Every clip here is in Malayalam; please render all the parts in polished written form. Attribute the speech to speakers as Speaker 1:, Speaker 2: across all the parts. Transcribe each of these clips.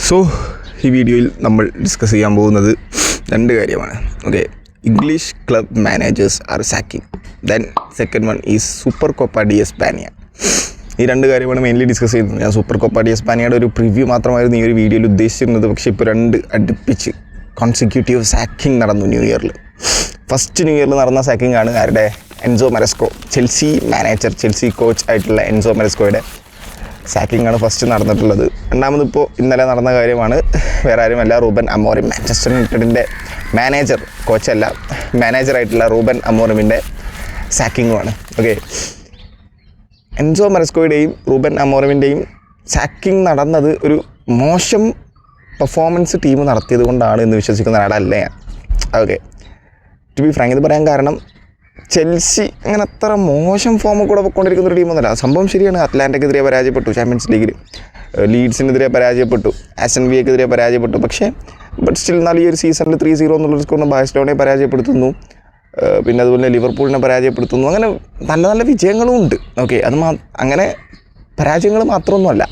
Speaker 1: സോ ഈ വീഡിയോയിൽ നമ്മൾ ഡിസ്കസ് ചെയ്യാൻ പോകുന്നത് രണ്ട് കാര്യമാണ്. Okay, English club managers are sacking, then second one is super Copa de España. ഈ രണ്ട് കാര്യമാണ് മെയിൻലി ഡിസ്കസ് ചെയ്യുന്നത്. ഞാൻ സൂപ്പർ കോപ്പ ഡി എസ്പാനിയയുടെ ഒരു പ്രിവ്യൂ മാത്രമായിരുന്നു ഈ ഒരു വീഡിയോയിൽ ഉദ്ദേശിച്ചിരുന്നത്. പക്ഷേ ഇപ്പോൾ രണ്ട് അടുപ്പിച്ച് കോൺസിക്യൂട്ടീവ് സാക്കിംഗ് നടന്നു ന്യൂ ഇയറിൽ. ഫസ്റ്റ് ന്യൂ ഇയറിൽ നടന്ന സാക്കിംഗ് ആണ് ആരുടെ? Enzo Maresca, Chelsea manager, Chelsea coach ആയിട്ടുള്ള എൻസോ മരസ്കോയുടെ സാക്കിംഗ് ആണ് ഫസ്റ്റ് നടന്നിട്ടുള്ളത്. രണ്ടാമത് ഇപ്പോൾ ഇന്നലെ നടന്ന കാര്യമാണ്, വേറെ ആരുമല്ല, റൂബൻ അമോറിം, മാഞ്ചസ്റ്റർ യുണൈറ്റഡിൻ്റെ മാനേജർ, കോച്ചല്ല, മാനേജറായിട്ടുള്ള റൂബൻ അമോറിമിൻ്റെ സാക്കിങ്ങുമാണ്. ഓക്കെ, എൻസോ മരസ്കോയുടെയും റൂബൻ അമോറിമിൻ്റെയും സാക്കിംഗ് നടന്നത് ഒരു മോശം പെർഫോമൻസ് ടീം നടത്തിയത് കൊണ്ടാണ് എന്ന് വിശ്വസിക്കുന്ന ഒരാളല്ല ഞാൻ. ഓക്കെ, ടു ബി ഫ്രാങ്ക് ഇത് പറയാൻ കാരണം, ചെൽസി അങ്ങനെ അത്ര മോശം ഫോമിൽ കൂടെ പോയിക്കൊണ്ടിരിക്കുന്ന ഒരു ടീമൊന്നുമല്ല. സംഭവം ശരിയാണ്, അറ്റ്ലാന്റയ്ക്കെതിരെ പരാജയപ്പെട്ടു ചാമ്പ്യൻസ് ലീഗിൽ, ലീഡ്സിനെതിരെ പരാജയപ്പെട്ടു, ആസ്റ്റൺ വില്ലയ്ക്കെതിരെ പരാജയപ്പെട്ടു. പക്ഷേ ബട്ട് സ്റ്റിൽ എന്നാലും ഈ ഒരു സീസണിൽ 3-0 എന്നുള്ള സ്കോറിന് ബാഴ്സലോണയെ പരാജയപ്പെടുത്തുന്നു, പിന്നെ അതുപോലെ ലിവർപൂളിനെ പരാജയപ്പെടുത്തുന്നു. അങ്ങനെ നല്ല നല്ല വിജയങ്ങളും ഉണ്ട്. ഓക്കെ, അത് അങ്ങനെ പരാജയങ്ങൾ മാത്രമൊന്നുമല്ല.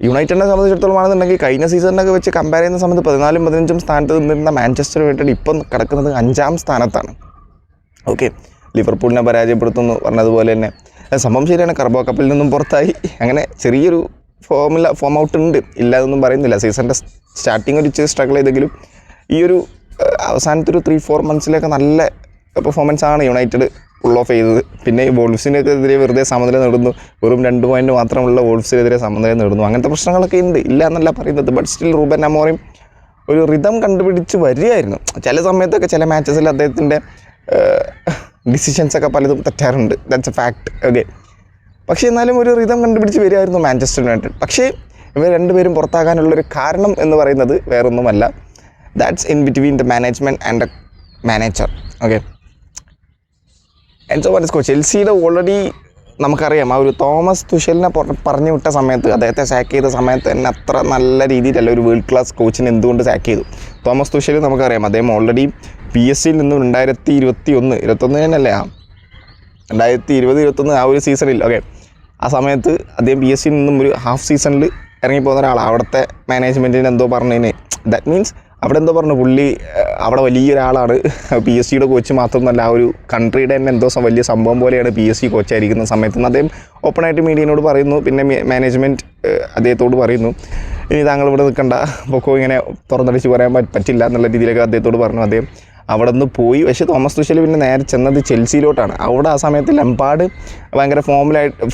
Speaker 1: യുണൈറ്റഡിനെ സംബന്ധിച്ചിടത്തോളമാണെന്നുണ്ടെങ്കിൽ കഴിഞ്ഞ സീസണിനൊക്കെ വെച്ച് കമ്പയർ ചെയ്യുന്ന സമയത്ത് 14-15 സ്ഥാനത്ത് നിന്നിരുന്ന മാഞ്ചസ്റ്റർ യുണൈറ്റഡ് ഇപ്പം കിടക്കുന്നത് 5ാം സ്ഥാനത്താണ്. ഓക്കെ, ലിവർപൂളിനെ പരാജയപ്പെടുത്തുന്നു പറഞ്ഞതുപോലെ തന്നെ. സംഭവം ശരിയാണ്, കർബോ കപ്പിൽ നിന്നും പുറത്തായി. അങ്ങനെ ചെറിയൊരു ഫോം ഔട്ട് ഉണ്ട്, ഇല്ലാതൊന്നും പറയുന്നില്ല. സീസണിൻ്റെ സ്റ്റാർട്ടിങ് ഒരു ഇച്ചിരി സ്ട്രഗിൾ ചെയ്തെങ്കിലും ഈ ഒരു അവസാനത്തെ ഒരു 3-4 മന്ത്സിലൊക്കെ നല്ല പെർഫോമൻസ് ആണ് യുണൈറ്റഡ് ഫുൾ ഓഫ് ചെയ്തത്. പിന്നെ വോൾഫ്സിനെതിരെ വെറുതെ സമനില നേടുന്നു, വെറും 2 പോയിൻറ്റ് മാത്രമുള്ള വോൾഫ്സിനെതിരെ സമനില നേടുന്നു. അങ്ങനത്തെ പ്രശ്നങ്ങളൊക്കെ ഉണ്ട്, ഇല്ല എന്നല്ല പറയുന്നത്. ബട്ട് സ്റ്റിൽ റൂബൻ അമോറിം ഒരു റിതം കണ്ടുപിടിച്ച് വരികയായിരുന്നു. ചില സമയത്തൊക്കെ ചില മാച്ചസിൽ അദ്ദേഹത്തിൻ്റെ ഡിസിഷൻസൊക്കെ പലതും തെറ്റാറുണ്ട്, ദാറ്റ്സ് എ ഫാക്ട്. ഓക്കെ, പക്ഷേ എന്നാലും ഒരു റിതം കണ്ടുപിടിച്ച് വരികയായിരുന്നു മാഞ്ചസ്റ്റർ യുണൈറ്റഡ്. പക്ഷേ ഇവർ രണ്ടുപേരും പുറത്താകാനുള്ളൊരു കാരണം എന്ന് പറയുന്നത് വേറൊന്നുമല്ല, that's in between the management and the manager. Okay, Enzo Maresca ചെൽസിയുടെ ഓൾറെഡി നമുക്കറിയാം, ആ ഒരു തോമസ് തുഷലിനെ പറഞ്ഞു വിട്ട സമയത്ത്, അദ്ദേഹത്തെ സാക്ക് ചെയ്ത സമയത്ത് തന്നെ അത്ര നല്ല രീതിയിലല്ല ഒരു വേൾഡ് ക്ലാസ് കോച്ചിനെ എന്തുകൊണ്ട് സാക്ക് ചെയ്തു. തോമസ് തുഷൽ നമുക്കറിയാം, അദ്ദേഹം ഓൾറെഡി PSG നിന്നും 2021 തന്നെയല്ലേ, 2020-21 ആ ഒരു സീസണിൽ. ഓക്കെ, ആ സമയത്ത് അദ്ദേഹം PSG നിന്നും ഒരു ഹാഫ് സീസണിൽ ഇറങ്ങിപ്പോകുന്ന ഒരാളാണ്. അവിടുത്തെ മാനേജ്മെൻറ്റിന് എന്തോ പറഞ്ഞതിന്, ദാറ്റ് മീൻസ് അവിടെ എന്തോ പറഞ്ഞു, പുള്ളി അവിടെ വലിയൊരാളാണ്, PSG കോച്ച് മാത്രമല്ല ആ ഒരു കൺട്രിയുടെ തന്നെ എന്തോ വലിയ സംഭവം പോലെയാണ് PSG കോച്ചായിരിക്കുന്ന സമയത്ത് അദ്ദേഹം ഓപ്പണായിട്ട് മീഡിയനോട് പറയുന്നു. പിന്നെ മാനേജ്മെൻറ്റ് അദ്ദേഹത്തോട് പറയുന്നു, ഇനി താങ്കൾ ഇവിടെ നിൽക്കണ്ട, പൊക്കോ, ഇങ്ങനെ തുറന്നടിച്ച് പറയാൻ പറ്റില്ല എന്നുള്ള രീതിയിലൊക്കെ അദ്ദേഹത്തോട് പറഞ്ഞു. അദ്ദേഹം അവിടെ നിന്ന് പോയി. പക്ഷേ തോമസ് തുഷൽ പിന്നെ നേരെ ചെന്നത് ചെൽസിയിലോട്ടാണ്. അവിടെ ആ സമയത്ത് ലംപാർഡ് ഭയങ്കര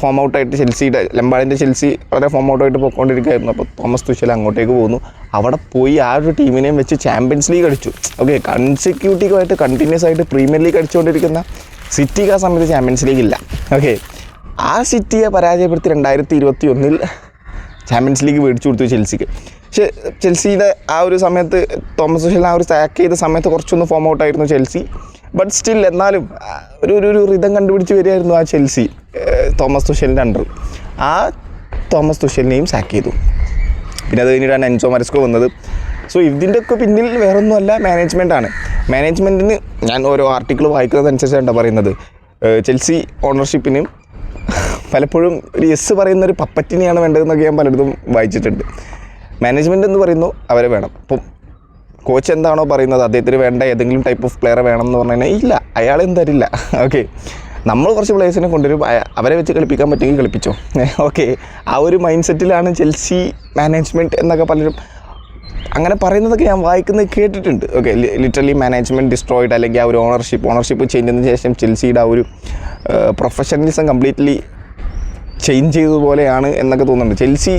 Speaker 1: ഫോം ഔട്ടായിട്ട് ലംപാർഡിൻ്റെ ചെൽസി വളരെ ഫോം ഔട്ടായിട്ട് പോയിക്കൊണ്ടിരിക്കുകയായിരുന്നു. അപ്പോൾ തോമസ് തുഷൽ അങ്ങോട്ടേക്ക് പോകുന്നു. അവിടെ പോയി ആ ഒരു ടീമിനെയും വെച്ച് ചാമ്പ്യൻസ് ലീഗ് അടിച്ചു. ഓക്കെ, കൺസിക്യൂട്ടീവായിട്ട് കണ്ടിന്യൂസ് ആയിട്ട് പ്രീമിയർ ലീഗ് അടിച്ചുകൊണ്ടിരിക്കുന്ന സിറ്റിക്ക് ആ സമയത്ത് ചാമ്പ്യൻസ് ലീഗ് ഇല്ല. ഓക്കെ, ആ സിറ്റിയെ പരാജയപ്പെടുത്തി 2021 ചാമ്പ്യൻസ് ലീഗ് മേടിച്ചു കൊടുത്തു ചെൽസിക്ക്. പക്ഷേ ചെൽസിയുടെ ആ ഒരു സമയത്ത് തോമസ് തുഷൽ ആ ഒരു സാക്ക് ചെയ്ത സമയത്ത് കുറച്ചൊന്ന് ഫോം ഔട്ടായിരുന്നു ചെൽസി. ബട്ട് സ്റ്റിൽ എന്നാലും ഒരു റിതം കണ്ടുപിടിച്ച് വരികയായിരുന്നു ആ ചെൽസി തോമസ് തുഷലിൻ്റെ അണ്ടർ. ആ തോമസ് തുഷലിനെയും സാക്ക് ചെയ്തു. പിന്നെ അത് കഴിഞ്ഞിട്ടാണ് എൻസോ മരസ്കോ വന്നത്. സോ ഇതിൻ്റെയൊക്കെ പിന്നിൽ വേറൊന്നുമല്ല, മാനേജ്മെൻറ്റാണ്. മാനേജ്മെൻറ്റിന് ഞാൻ ഓരോ ആർട്ടിക്കിൾ വായിക്കുന്നതനുസരിച്ചാണ് പറയുന്നത്, ചെൽസി ഓണർഷിപ്പിനും പലപ്പോഴും ഒരു യെസ് പറയുന്ന ഒരു പപ്പറ്റിനെയാണ് വേണ്ടതെന്നൊക്കെ ഞാൻ പലയിടത്തും വായിച്ചിട്ടുണ്ട്. മാനേജ്മെൻറ്റ് എന്ന് പറയുന്നു അവരെ വേണം. അപ്പം കോച്ച് എന്താണോ പറയുന്നത്, അദ്ദേഹത്തിന് വേണ്ട ഏതെങ്കിലും ടൈപ്പ് ഓഫ് പ്ലെയറെ വേണം എന്ന് പറഞ്ഞു കഴിഞ്ഞാൽ ഇല്ല, അയാളെയും തരില്ല. ഓക്കെ, നമ്മൾ കുറച്ച് പ്ലേയേഴ്സിനെ കൊണ്ടുവരും, അവരെ വെച്ച് കളിപ്പിക്കാൻ പറ്റുമെങ്കിൽ കളിപ്പിച്ചോ. ഓക്കെ, ആ ഒരു മൈൻഡ് സെറ്റിലാണ് ചെൽസി മാനേജ്മെൻറ്റ് എന്നൊക്കെ പലരും അങ്ങനെ പറയുന്നതൊക്കെ ഞാൻ വായിക്കുന്നത് കേട്ടിട്ടുണ്ട്. ഓക്കെ, ലിറ്ററലി മാനേജ്മെൻറ്റ് ഡിസ്ട്രോയിഡ്, അല്ലെങ്കിൽ ആ ഒരു ഓണർഷിപ്പ് ചേഞ്ച് ചെയ്തതിന് ശേഷം ചെൽസിയുടെ ആ ഒരു പ്രൊഫഷണലിസം കംപ്ലീറ്റ്ലി ചേഞ്ച് ചെയ്തതുപോലെയാണ് എന്നൊക്കെ തോന്നുന്നുണ്ട്. ചെൽസി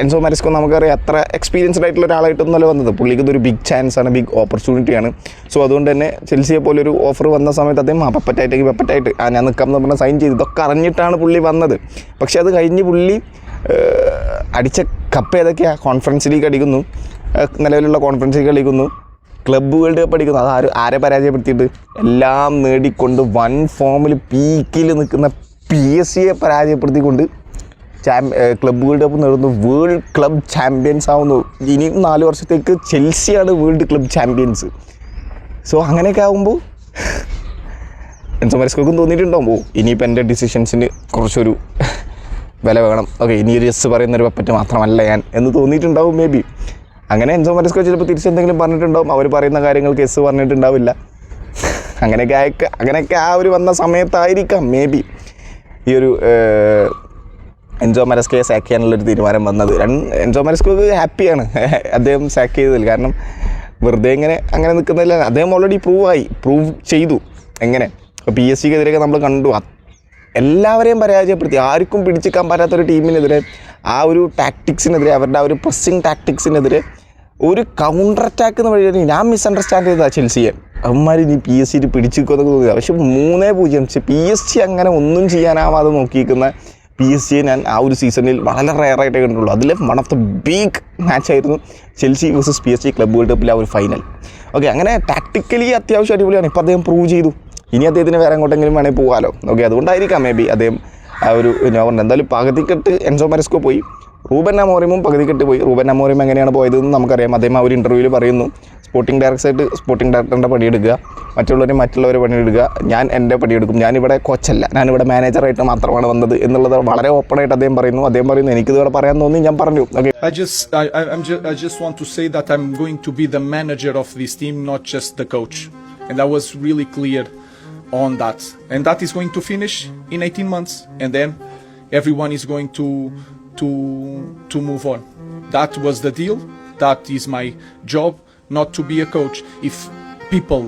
Speaker 1: എൻസോ മരസ്കോ നമുക്കറിയാം അത്ര എക്സ്പീരിയൻസ്ഡ് ആയിട്ടുള്ള ഒരാളായിട്ടൊന്നുമല്ല വന്നത്. പുള്ളിക്ക് ഇതൊരു ബിഗ് ചാൻസാണ്, ബിഗ് ഓപ്പർച്യൂണിറ്റിയാണ്. സോ അതുകൊണ്ട് തന്നെ ചെൽസിയെ പോലൊരു ഓഫർ വന്ന സമയത്ത് അദ്ദേഹം പെപ്പറ്റായിട്ട് ഞാൻ നിൽക്കാം എന്ന് പറഞ്ഞാൽ സൈൻ ചെയ്ത്, ഇതൊക്കെ അറിഞ്ഞിട്ടാണ് പുള്ളി വന്നത്. പക്ഷേ അത് കഴിഞ്ഞ് പുള്ളി അടിച്ച കപ്പ് ഏതൊക്കെയാണ്? കോൺഫറൻസ് ലീഗ് അടിക്കുന്നു, നിലവിലുള്ള കോൺഫറൻസ് ലീഗ് കളിക്കുന്നു, ക്ലബ്ബ് വേൾഡ് കപ്പ് അടിക്കുന്നു. അത് ആരെ പരാജയപ്പെടുത്തിയിട്ട്? എല്ലാം നേടിക്കൊണ്ട് വൻ ഫോമിൽ പീക്കിൽ നിൽക്കുന്ന PSG പരാജയപ്പെടുത്തിക്കൊണ്ട് ക്ലബ്ബ് വേൾഡ് കപ്പ് നേടുന്നു, വേൾഡ് ക്ലബ് ചാമ്പ്യൻസ് ആവുന്നു. ഇനിയും 4 വർഷത്തേക്ക് ചെൽസിയാണ് വേൾഡ് ക്ലബ് ചാമ്പ്യൻസ്. സോ അങ്ങനെയൊക്കെ ആകുമ്പോൾ എൻസോ മരസ്കോക്കും തോന്നിയിട്ടുണ്ടാകുമ്പോൾ ഇനിയിപ്പോൾ എൻ്റെ ഡിസിഷൻസിന് കുറച്ചൊരു വില വേണം. ഓക്കെ, ഇനിയൊരു യെസ് പറയുന്നൊരു പപ്പറ്റ് മാത്രമല്ല ഞാൻ എന്ന് തോന്നിയിട്ടുണ്ടാവും മേ ബി. അങ്ങനെ എൻസോ മരസ്കോ ചിലപ്പോൾ തിരിച്ചെന്തെങ്കിലും പറഞ്ഞിട്ടുണ്ടാവും, അവർ പറയുന്ന കാര്യങ്ങൾക്ക് യെസ് പറഞ്ഞിട്ടുണ്ടാവില്ല. അങ്ങനെയൊക്കെ ആ ഒരു വന്ന സമയത്തായിരിക്കാം മേ ബി ഈ ഒരു എൻസോ മരസ്കയെ സാക്ക് ചെയ്യാനുള്ളൊരു തീരുമാനം വന്നത്. എൻസോ മരസ്കോക്ക് ഹാപ്പിയാണ് അദ്ദേഹം സാക്ക് ചെയ്തതിൽ. കാരണം വെറുതെ അങ്ങനെ നിൽക്കുന്നില്ല, അദ്ദേഹം ഓൾറെഡി പ്രൂവ് ചെയ്തു. എങ്ങനെ ഇപ്പോൾ PSG എതിരെയൊക്കെ നമ്മൾ കണ്ടു, എല്ലാവരെയും പരാജയപ്പെടുത്തി. ആർക്കും പിടിച്ചിക്കാൻ പറ്റാത്തൊരു ടീമിനെതിരെ, ആ ഒരു ടാക്ടിക്സിനെതിരെ, അവരുടെ ആ ഒരു പ്രസ്സിങ് ടാക്ടിക്സിനെതിരെ ഒരു കൗണ്ടർ അറ്റാക്ക് എന്ന് പറയുന്നത് ഞാൻ മിസ്അണ്ടർസ്റ്റാൻഡ് ചെയ്തതാണ് ചെൽസിയെ. അവന്മാർ ഇനി PSG പിടിച്ചിരിക്കുമെന്നൊക്കെ തോന്നുക. പക്ഷെ 3-0 PSG അങ്ങനെ ഒന്നും ചെയ്യാനാവാതെ നോക്കിയിരിക്കുന്ന PSG ഞാൻ ആ ഒരു സീസണിൽ വളരെ റെയറായിട്ടേ കണ്ടുള്ളൂ. അതിൽ വൺ ഓഫ് ദ ബിഗ് മാച്ചായിരുന്നു Chelsea versus PSG club world കപ്പിലെ ആ ഒരു ഫൈനൽ. ഓക്കെ, അങ്ങനെ ടാക്ടിക്കലി അത്യാവശ്യം അടിപൊളിയാണ്. ഇപ്പോൾ അദ്ദേഹം പ്രൂവ് ചെയ്തു. ഇനി അദ്ദേഹത്തിന് വേറെ എങ്ങോട്ടെങ്കിലും വേണമെങ്കിൽ പോകാമല്ലോ. ഓക്കെ, അതുകൊണ്ടായിരിക്കാം മേ ബി അദ്ദേഹം ആ ഒരു നോവറിൻ്റെ എന്തായാലും പകുതിക്കെട്ട് എൻസോ മരസ്കോ പോയി. റൂബൻ അമോറിമും പകുതിക്കെട്ട് പോയി. റൂബൻ അമോറിം എങ്ങനെയാണ് പോയതെന്ന് നമുക്കറിയാം. അദ്ദേഹം ആ ഒരു ഇൻ്റർവ്യൂവിൽ പറയുന്നു, സ്പോർട്ടിംഗ് ഡയറക്ടറിൻ്റെ പണിയെടുക്കുക, മറ്റുള്ളവരെ പണിയെടുക്കുക, ഞാൻ എൻ്റെ പണിയെടുക്കും, ഞാനിവിടെ കോച്ചല്ല, ഞാനിവിടെ മാനേജറായിട്ട് മാത്രമാണ് വന്നത് എന്നുള്ളത് വളരെ ഓപ്പണായിട്ട് അദ്ദേഹം പറയുന്നു. എനിക്കിതിവിടെ പറയാൻ തോന്നി, ഞാൻ പറഞ്ഞു. Okay,
Speaker 2: I just want to say that I'm going to be the manager of this team, not just the coach. And I was really clear on that. And that is going to finish in 18 months. And then everyone is going to move on. That was the deal. That is my job, not to be a coach. If people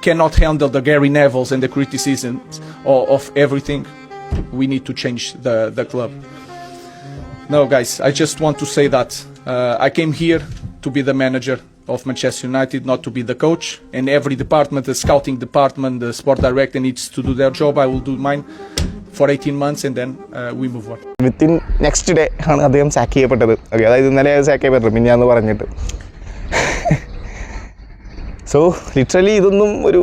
Speaker 2: cannot handle the Gary Nevilles and the criticisms of everything, we need to change the club. No, guys, I just want to say that I came here to be the manager of Manchester United, not to be the coach. And every department, the scouting department, the sport director needs to do their job. I will do mine for 18 months and then we move on.
Speaker 1: Within next day ആണ് അദ്ദേഹം സാക്ക് ചെയ്യപ്പെട്ടത്. ഓക്കെ, അതായത് ഇന്നലെ സാക്ക് ചെയ്യപ്പെട്ടത് മിഞ്ഞാന്ന് പറഞ്ഞിട്ട്. സോ ലിറ്ററലി ഇതൊന്നും ഒരു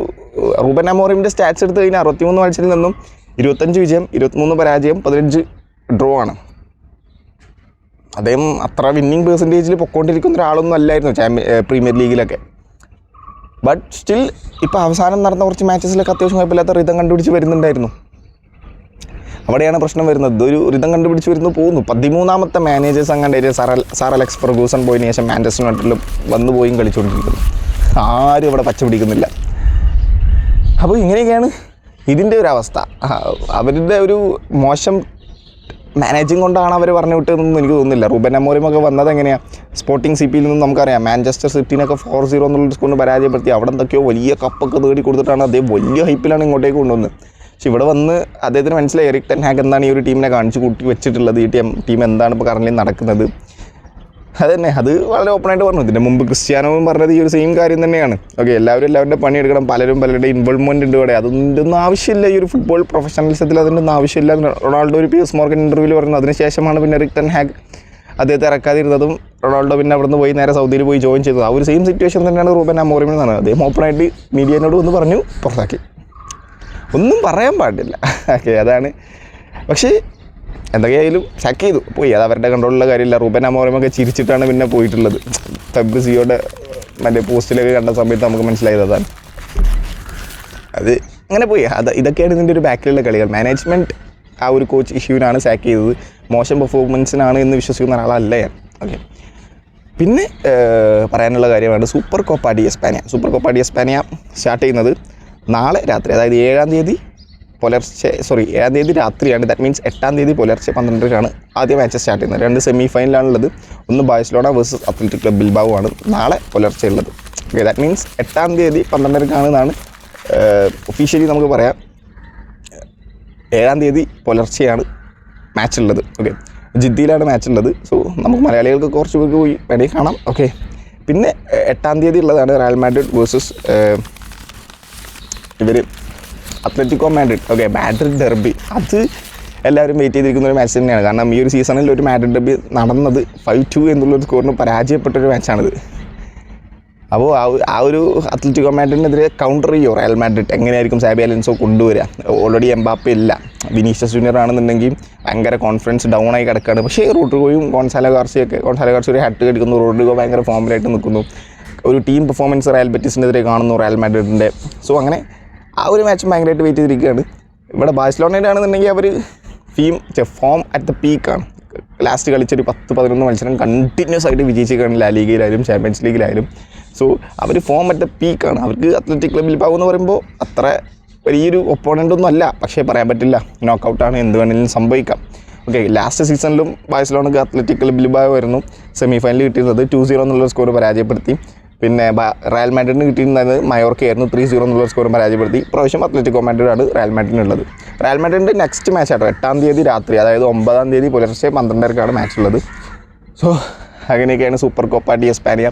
Speaker 1: റൂബൻ അമോറിമിൻ്റെ സ്റ്റാറ്റ്സ് എടുത്ത് കഴിഞ്ഞാൽ 63 മത്സരത്തിൽ നിന്നും 25 വിജയം, 23 പരാജയം, 15 ഡ്രോ ആണ്. അദ്ദേഹം അത്ര വിന്നിങ് പെർസെൻറ്റേജിൽ പൊക്കോണ്ടിരിക്കുന്ന ഒരാളൊന്നും അല്ലായിരുന്നു പ്രീമിയർ ലീഗിലൊക്കെ. ബട്ട് സ്റ്റിൽ ഇപ്പോൾ അവസാനം നടന്ന കുറച്ച് മാച്ചസിലൊക്കെ അത്യാവശ്യം കുഴപ്പമില്ലാത്ത റിതം കണ്ടുപിടിച്ച് വരുന്നുണ്ടായിരുന്നു. അവിടെയാണ് പ്രശ്നം വരുന്നത്. ഇതൊരു റിതം കണ്ടുപിടിച്ച് വരുന്നു പോകുന്നു. 13ാമത്തെ മാനേജേഴ്സ് അങ്ങനെ സർ അലക്സ് ഫെർഗൂസൺ പോയതിനു ശേഷം മാഞ്ചസ്റ്റർ യുണൈറ്റഡിലും വന്നുപോയും കളിച്ചുകൊണ്ടിരിക്കുന്നു. ആരും ഇവിടെ പച്ച പിടിക്കുന്നില്ല. അപ്പോൾ ഇങ്ങനെയൊക്കെയാണ് ഇതിൻ്റെ ഒരു അവസ്ഥ. അവരുടെ ഒരു മോശം മാനേജിങ് കൊണ്ടാണ് അവർ പറഞ്ഞു വിട്ടതെന്നൊന്നും എനിക്ക് തോന്നുന്നില്ല. റൂബൻ അമോറിമൊക്കെ വന്നത് എങ്ങനെയാണ്, സ്പോർട്ടിംഗ് CPയിൽ നിന്നും നമുക്കറിയാം മാഞ്ചസ്റ്റർ സിറ്റിനൊക്കെ 4-0 എന്നുള്ള സ്കോറിന് പരാജയപ്പെടുത്തി അവിടെ എന്തൊക്കെയോ വലിയ കപ്പൊക്കെ നേടി കൊടുത്തിട്ടാണ് അദ്ദേഹം വലിയ ഹൈപ്പിലാണ് ഇങ്ങോട്ടേക്ക് കൊണ്ടുവന്നത്. പക്ഷെ ഇവിടെ വന്ന് അദ്ദേഹത്തിന് മനസ്സിലായി എറിക് ടെൻ ഹാഗ് എന്താണ് ഈ ഒരു ടീമിനെ കാണിച്ചു കൂട്ടി വെച്ചിട്ടുള്ളത്, ഈ ടീം എന്താണ് ഇപ്പോൾ കറൻലി നടക്കുന്നത്. അതുതന്നെ അത് വളരെ ഓപ്പണായിട്ട് പറഞ്ഞു. ഇതിൻ്റെ മുമ്പ് ക്രിസ്ത്യാനോവും പറഞ്ഞത് ഈ ഒരു സെയിം കാര്യം തന്നെയാണ്. ഓക്കെ, എല്ലാവരുടെ പണിയെടുക്കണം, പലരുടെ ഇൻവോൾവ്മെൻറ്റ് ഉണ്ട് ഇവിടെ. അതൊന്നും ഒന്നും ആവശ്യമില്ല ഈ ഒരു ഫുട്ബോൾ പ്രൊഫഷണലിസത്തിൽ, അതിൻ്റെ ഒന്നും ആവശ്യമില്ല. റൊണാൾഡോ ഒരു PS മോർഗൻ ഇൻ്റർവ്യൂവിൽ പറഞ്ഞു. അതിനുശേഷമാണ് പിന്നെ എറിക് ടെൻ ഹാഗ് അദ്ദേഹത്തെ ഇറക്കാതിരുന്നതും റൊണാൾഡോ പിന്നെ അവിടെ നിന്ന് പോയി നേരെ സൗദിയിൽ പോയി ജോയിൻ ചെയ്തത്. ആ ഒരു സെയിം സിറ്റുവേഷൻ തന്നെയാണ് റൂബൻ അമോറിമിൽ നിന്നാണ്. അദ്ദേഹം ഓപ്പണായിട്ട് മീഡിയനോട് ഒന്ന് പറഞ്ഞു, പുറത്താക്കി. ഒന്നും പറയാൻ പാടില്ല. ഓക്കെ, അതാണ്. പക്ഷേ എന്തൊക്കെയായാലും സാക്ക് ചെയ്തു പോയി. അത് അവരുടെ കൺട്രോളിലുള്ള കാര്യമില്ല. റൂബൻ അമോറിമൊക്കെ ചിരിച്ചിട്ടാണ് പിന്നെ പോയിട്ടുള്ളത്. ഫെബ്രിസിയോയുടെ മറ്റേ പോസ്റ്റിലൊക്കെ കണ്ട സമയത്ത് നമുക്ക് മനസ്സിലായത് അതാണ്. അത് അങ്ങനെ പോയി. ഇതൊക്കെയാണ് ഇതിൻ്റെ ഒരു ബാക്കിലുള്ള കളികൾ. മാനേജ്മെൻറ്റ് ആ ഒരു കോച്ച് ഇഷ്യൂവിനാണ് സാക്ക് ചെയ്തത്, മോശം പെർഫോമൻസിനാണ് എന്ന് വിശ്വസിക്കുന്ന ഒരാളല്ല ഞാൻ. ഓക്കെ, പിന്നെ പറയാനുള്ള കാര്യമാണ് സൂപ്പർ കോപ്പ ഡി എസ്പാനിയ സ്റ്റാർട്ട് ചെയ്യുന്നത് നാളെ രാത്രി, അതായത് 7-ാം തീയതി രാത്രിയാണ്. ദാറ്റ് മീൻസ് 8-ാം തീയതി പുലർച്ചെ 12:00-നാണ് ആദ്യ മാച്ച് സ്റ്റാർട്ട് ചെയ്യുന്നത്. 2 സെമി ഫൈനലാണുള്ളത്. ഒന്ന് Barcelona versus athletic club Bilbao ആണ് നാളെ പുലർച്ചെ ഉള്ളത്. ഓക്കെ, ദാറ്റ് മീൻസ് 8-ാം തീയതി 12:00-നാണെന്നാണ് ഒഫീഷ്യലി നമുക്ക് പറയാം. 7-ാം തീയതി പുലർച്ചെയാണ് മാച്ച് ഉള്ളത്. ഓക്കെ, ജിദ്ദയിലാണ് മാച്ച് ഉള്ളത്. സോ നമുക്ക് മലയാളികൾക്ക് കുറച്ച് പേർക്ക് പോയി വേണമെങ്കിൽ കാണാം. ഓക്കെ, പിന്നെ 8-ാം തീയതി ഉള്ളതാണ് Real Madrid versus Atletico Madrid. Okay, Madrid derby. അത് എല്ലാവരും വെയിറ്റ് ചെയ്തിരിക്കുന്ന ഒരു മാച്ച് തന്നെയാണ്. കാരണം ഈ ഒരു സീസണിൽ ഒരു മാഡ്രിഡ് ഡെർബി നടന്നത് 5-2 എന്നുള്ളൊരു സ്കോറിന് പരാജയപ്പെട്ടൊരു മാച്ചാണിത്. അപ്പോൾ ആ ഒരു അത്ലറ്റിക്കോ മാഡ്രിഡിനെതിരെ കൗണ്ടർ ചെയ്യോ റയൽ മാഡ്രിഡ്? എങ്ങനെയായിരിക്കും സാബി അലോൻസോ കൊണ്ടുവരിക? ഓൾറെഡി എംബാപ്പെ ഇല്ല, വിനീഷ്യസ് ജൂനിയർ ആണെന്നുണ്ടെങ്കിൽ ഭയങ്കര കോൺഫിഡൻസ് ഡൗൺ ആയി കിടക്കുകയാണ്. പക്ഷേ റോഡ്രിഗോയും ഗോൺസാലോ ഗാർസിയ ഒരു ഹാറ്റ് അടിക്കുന്നു. റോഡ്രിഗോ ഭയങ്കര ഫോമിലായിട്ട് നിൽക്കുന്നു. ഒരു ടീം പെർഫോമൻസ് റയൽ ബെറ്റിസിനെതിരെ കാണുന്നു റയൽ മാഡ്രിഡിൻ്റെ. സോ അങ്ങനെ ആ ഒരു മാച്ച് ഭയങ്കരമായിട്ട് വെയിറ്റ് ചെയ്തിരിക്കുകയാണ്. ഇവിടെ ബാഴ്സലോണയുടെ ആണെന്നുണ്ടെങ്കിൽ അവർ ഫോം അറ്റ് ദ പീക്കാണ്. ലാസ്റ്റ് കളിച്ചൊരു 10-11 മത്സരം കണ്ടിന്യൂസ് ആയിട്ട് വിജയിച്ചിരിക്കുകയാണ് ലാ ലീഗയിലായാലും ചാമ്പ്യൻസ് ലീഗിലായാലും. സോ അവർ ഫോം അറ്റ് ദ പീക്കാണ്. അവർക്ക് അത്ലറ്റിക് ക്ലബ് ബിൽബാവോ എന്ന് പറയുമ്പോൾ അത്ര വലിയൊരു ഒപ്പോണൻ്റൊന്നും അല്ല, പക്ഷേ പറയാൻ പറ്റില്ല, നോക്കൗട്ടാണ്, എന്ത് വേണമെങ്കിലും സംഭവിക്കാം. ഓക്കെ, ലാസ്റ്റ് സീസണിലും ബാഴ്സലോണക്ക് അത്ലറ്റിക് ക്ലബ് ബിൽബാവോ ആയിരുന്നു സെമി ഫൈനലിൽ കിട്ടിയിരുന്നത്. 2-0 എന്നുള്ള സ്കോർ പരാജയപ്പെടുത്തി. പിന്നെ റയൽ മാഡ്രിഡിന് കിട്ടിയിരുന്നത് മയോർക്കയായിരുന്നു, 3-0 എന്നുള്ള സ്കോർ പരാജയപ്പെടുത്തി. ഇപ്രാവശ്യം അത്ലറ്റിക്കോ മാഡ്രിഡാണ് റയൽ മാഡ്രിഡിനുള്ളത്. റയൽ മാഡ്രിഡിൻ്റെ നെക്സ്റ്റ് മാച്ച് ആട്ടോ 8-ാം തീയതി രാത്രി, അതായത് 9-ാം തീയതി പുലർച്ചെ 12:30-ക്കാണ് മാച്ച് ഉള്ളത്. സോ അങ്ങനെയൊക്കെയാണ് super Copa de España.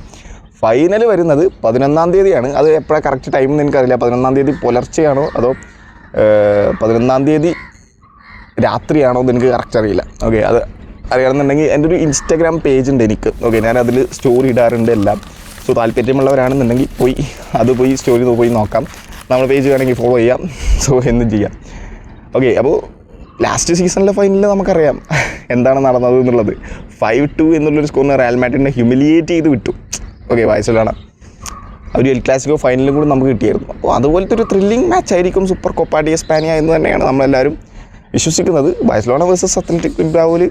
Speaker 1: Final വരുന്നത് 11-ാം തീയതിയാണ്. അത് എപ്പോഴാണ് കറക്റ്റ് ടൈം എന്ന് എനിക്കറിയില്ല. 11-ാം തീയതി പുലർച്ചെയാണോ അതോ 11-ാം തീയതി രാത്രിയാണോ എന്ന് എനിക്ക് കറക്റ്റ് അറിയില്ല. ഓക്കെ, അത് അറിയണമെന്നുണ്ടെങ്കിൽ എൻ്റെ ഒരു ഇൻസ്റ്റാഗ്രാം പേജ് ഉണ്ട് എനിക്ക്. ഓക്കെ, ഞാനതിൽ സ്റ്റോറി ഇടാറുണ്ട് എല്ലാം. സോ താല്പര്യമുള്ളവരാണെന്നുണ്ടെങ്കിൽ പോയി സ്റ്റോറി പോയി നോക്കാം. നമ്മൾ പേജ് വേണമെങ്കിൽ ഫോളോ ചെയ്യാം. സോ എന്തും ചെയ്യാം. ഓക്കെ, അപ്പോൾ ലാസ്റ്റ് സീസണിലെ ഫൈനലിൽ നമുക്കറിയാം എന്താണ് നടന്നത് എന്നുള്ളത്. 5-2 എന്നുള്ളൊരു സ്കോറിന് റയൽ മാഡ്രിഡിനെ ഹ്യൂമിലിയേറ്റ് ചെയ്ത് വിട്ടു. ഓക്കെ, ബാഴ്സലോണ ഒരു എൽ ക്ലാസിക്കോ ഫൈനലും കൂടി നമുക്ക് കിട്ടിയായിരുന്നു. അപ്പോൾ അതുപോലത്തെ ഒരു ത്രില്ലിംഗ് മാച്ച് ആയിരിക്കും സൂപ്പർ കോപ്പ ഡി എസ്പാനിയ എന്ന് തന്നെയാണ് നമ്മളെല്ലാവരും വിശ്വസിക്കുന്നത്. ബാഴ്സലോണ വേഴ്സസ് അത്ലറ്റിക് ബിൽബാവോയിൽ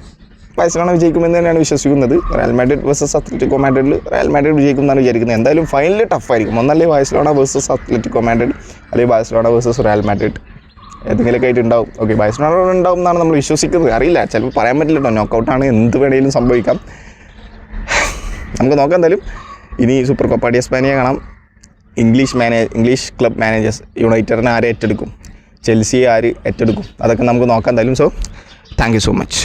Speaker 1: ബാഴ്സലോണ വിജയിക്കുമെന്ന് തന്നെയാണ് വിശ്വസിക്കുന്നത്. റയൽ മാഡ്രിഡ് വേഴ്സസ് അത്ലറ്റിക്കോ മാഡ്രിഡിൽ റയൽ മാഡ്രിഡ് വിജയിക്കുമെന്നാണ് വിചാരിക്കുന്നത്. എന്തായാലും ഫൈനൽ ടഫായിരിക്കും. ഒന്നല്ലേ ബാഴ്സലോണ വേഴ്സസ് അത്ലറ്റിക്കോ മാഡ്രിഡ്, അല്ലെങ്കിൽ ബാഴ്സലോണ വേഴ്സസ് റയൽ മാഡ്രിഡ്, ഏതെങ്കിലുമൊക്കെ ആയിട്ട് ഉണ്ടാവും. ഓക്കെ, ബാഴ്സലോണ ഉണ്ടാവും എന്നാണ് നമ്മൾ വിശ്വസിക്കുന്നത്. അറിയില്ല, ചിലപ്പോൾ പറയാൻ പറ്റില്ല കേട്ടോ. നോക്കൗട്ടാണ്, എന്ത് വേണമെങ്കിലും സംഭവിക്കാം. നമുക്ക് നോക്കാം. എന്തായാലും ഇനി സൂപ്പർ കോപ്പ ഡി എസ്പാനിയ കാണാം. ഇംഗ്ലീഷ് ക്ലബ് മാനേജേഴ്സ് യുണൈറ്റഡിനെ ആരെ ഏറ്റെടുക്കും, ചെൽസിയെ ആര് ഏറ്റെടുക്കും, അതൊക്കെ നമുക്ക് നോക്കാം എന്തായാലും. So thank you so much.